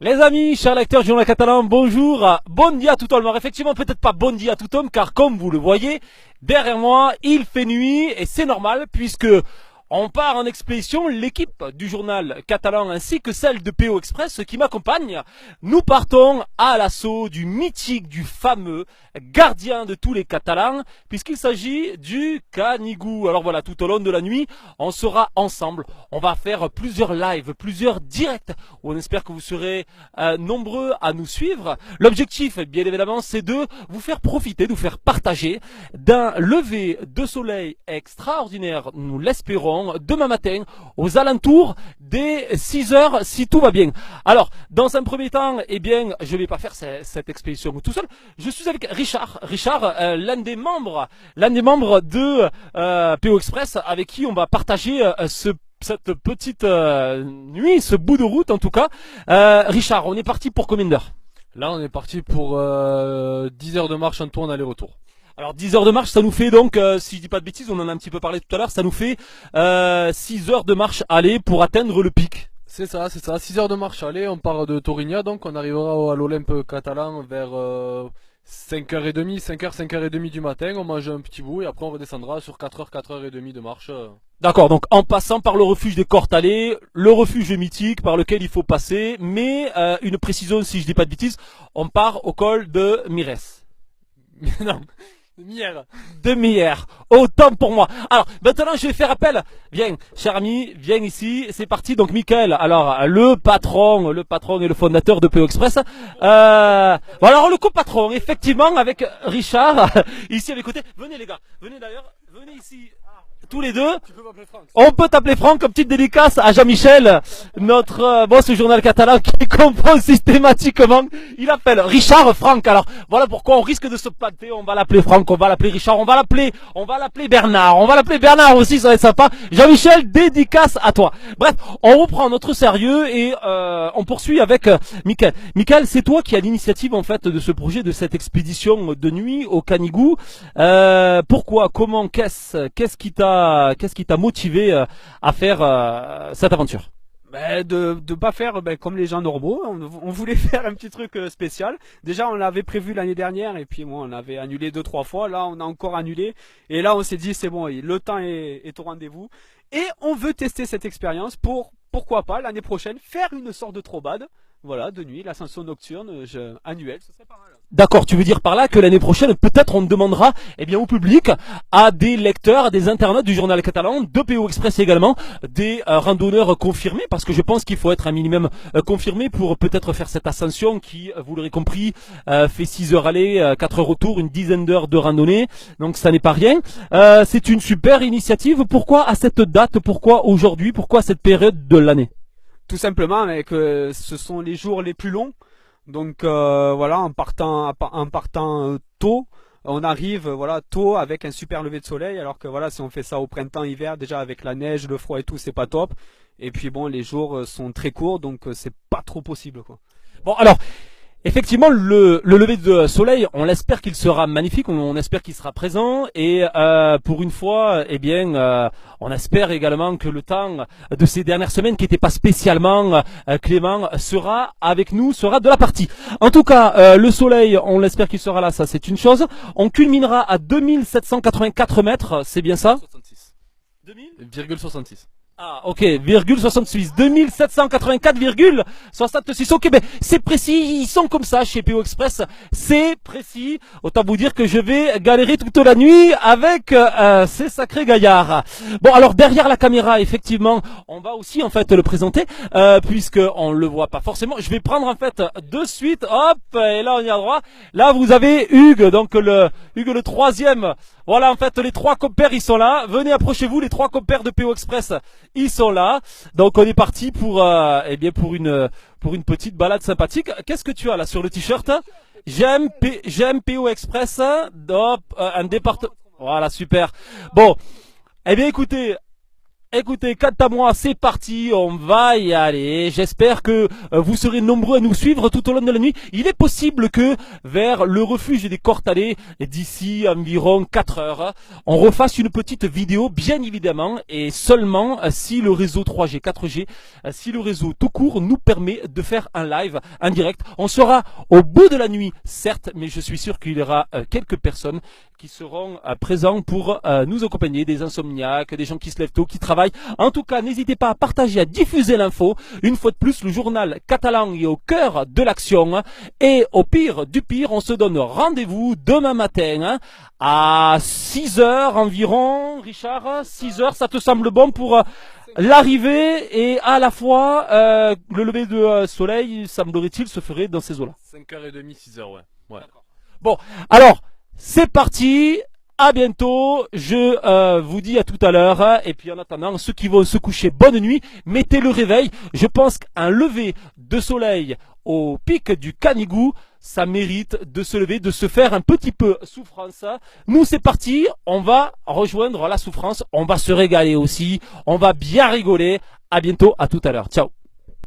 Les amis, chers lecteurs du journal catalan, bonjour, bon dia à tout le monde. Effectivement, peut-être pas bon dia à tout homme, car comme vous le voyez, derrière moi, il fait nuit et c'est normal puisque on part en expédition, l'équipe du journal catalan ainsi que celle de PO Express qui m'accompagne. Nous partons à l'assaut du mythique, du fameux gardien de tous les Catalans, puisqu'il s'agit du Canigou. Alors voilà, tout au long de la nuit, on sera ensemble. On va faire plusieurs lives, plusieurs directs, où on espère que vous serez nombreux à nous suivre. L'objectif, bien évidemment, c'est de vous faire profiter, de vous faire partager d'un lever de soleil extraordinaire, nous l'espérons, demain matin aux alentours des 6 heures si tout va bien. Alors dans un premier temps, eh bien je vais pas faire cette expédition tout seul. Je suis avec Richard, l'un des membres de PO Express, avec qui on va partager cette petite nuit, ce bout de route en tout cas. Richard, on est parti pour combien d'heures? Là, on est parti pour 10 heures de marche en tout en aller-retour. Alors 10 heures de marche, ça nous fait donc, si je dis pas de bêtises, on en a un petit peu parlé tout à l'heure, ça nous fait 6 heures de marche aller pour atteindre le pic. C'est ça. 6 heures de marche aller, on part de Torigna, donc on arrivera à l'Olympe catalan vers 5h30, 5h30 du matin, on mange un petit bout et après on redescendra sur 4h, 4h30 de marche. D'accord, donc en passant par le refuge des Cortalais, le refuge mythique par lequel il faut passer, mais une précision si je dis pas de bêtises, on part au col de Mires. Non. De Mier. Autant pour moi. Alors, maintenant, je vais faire appel. Viens, cher ami, viens ici. C'est parti. Donc, Michael. Alors, le patron et le fondateur de PO Express. Bon, alors, le co-patron, effectivement, avec Richard, ici à mes côtés. Venez, les gars. Venez d'ailleurs. Venez ici. Tous les deux. On peut t'appeler Franck, comme petite dédicace à Jean-Michel, notre boss au journal catalan qui comprend systématiquement. Il appelle Richard Franck. Alors voilà pourquoi on risque de se planter. On va l'appeler Franck, on va l'appeler Richard, on va l'appeler Bernard. On va l'appeler Bernard aussi, ça va être sympa. Jean-Michel, dédicace à toi. Bref, on reprend notre sérieux et on poursuit avec Michael. Michael, c'est toi qui as l'initiative en fait de ce projet, de cette expédition de nuit au Canigou. Pourquoi, comment, qu'est-ce qui t'a motivé à faire cette aventure? De pas faire comme les gens normaux. On voulait faire un petit truc spécial. Déjà, on l'avait prévu l'année dernière et puis moi, on avait annulé 2-3 fois. Là, on a encore annulé. Et là, on s'est dit, c'est bon, le temps est au rendez-vous. Et on veut tester cette expérience pour, pourquoi pas, l'année prochaine, faire une sorte de trobade. Voilà, de nuit, l'ascension nocturne annuelle, ce serait pas mal. D'accord, tu veux dire par là que l'année prochaine, peut-être on demandera au public, à des lecteurs, à des internautes du journal catalan, de PO Express également, des randonneurs confirmés, parce que je pense qu'il faut être un minimum confirmé pour peut-être faire cette ascension qui, vous l'aurez compris, fait 6 heures aller, 4 heures retour, une dizaine d'heures de randonnée, donc ça n'est pas rien. C'est une super initiative. Pourquoi à cette date? Pourquoi aujourd'hui? Pourquoi à cette période de l'année? Tout simplement, que ce sont les jours les plus longs. Donc voilà, en partant tôt, on arrive tôt avec un super lever de soleil. Alors que voilà, si on fait ça au printemps, hiver, déjà avec la neige, le froid et tout, c'est pas top. Et puis bon, les jours sont très courts, donc c'est pas trop possible, quoi. Bon alors. Effectivement, le lever de soleil, on espère qu'il sera magnifique, on espère qu'il sera présent et pour une fois, on espère également que le temps de ces dernières semaines qui n'était pas spécialement clément sera avec nous, sera de la partie. En tout cas, le soleil, on l'espère qu'il sera là, ça c'est une chose. On culminera à 2784 mètres, c'est bien ça? 66. 2000,66. Ah ok, 66, 2784,66. Ok, c'est précis, ils sont comme ça chez PO Express, c'est précis. Autant vous dire que je vais galérer toute la nuit avec ces sacrés gaillards. Bon alors derrière la caméra, effectivement, on va aussi en fait le présenter, puisque on le voit pas forcément. Je vais prendre en fait de suite, hop, et là on y a droit. Là vous avez Hugues, donc Hugues le troisième. Voilà, en fait, les 3 compères, ils sont là. Venez, approchez-vous, les 3 compères de PO Express, ils sont là. Donc, on est parti pour une petite balade sympathique. Qu'est-ce que tu as là sur le t-shirt? J'aime PO Express. Hop, un département. Voilà, super. Bon, écoutez, Écoutez, quant à moi, c'est parti, on va y aller. J'espère que vous serez nombreux à nous suivre tout au long de la nuit. Il est possible que vers le refuge des Cortalais, d'ici environ 4 heures, on refasse une petite vidéo, bien évidemment, et seulement si le réseau 3G, 4G, si le réseau tout court nous permet de faire un live, un direct. On sera au bout de la nuit, certes, mais je suis sûr qu'il y aura quelques personnes qui seront présents pour nous accompagner, des insomniaques, des gens qui se lèvent tôt, qui travaillent. En tout cas, n'hésitez pas à partager, à diffuser l'info. Une fois de plus, le journal catalan est au cœur de l'action. Et au pire du pire, on se donne rendez-vous demain matin à 6 heures environ. Richard, 6 heures, ça te semble bon pour l'arrivée et à la fois le lever de soleil, semblerait-il, se ferait dans ces eaux-là. 5h30, 6h, ouais. Bon, alors, c'est parti. À bientôt, je vous dis à tout à l'heure. Et puis en attendant, ceux qui vont se coucher, bonne nuit. Mettez le réveil. Je pense qu'un lever de soleil au pic du Canigou, ça mérite de se lever, de se faire un petit peu souffrance. Nous, c'est parti. On va rejoindre la souffrance. On va se régaler aussi. On va bien rigoler. À bientôt, à tout à l'heure. Ciao.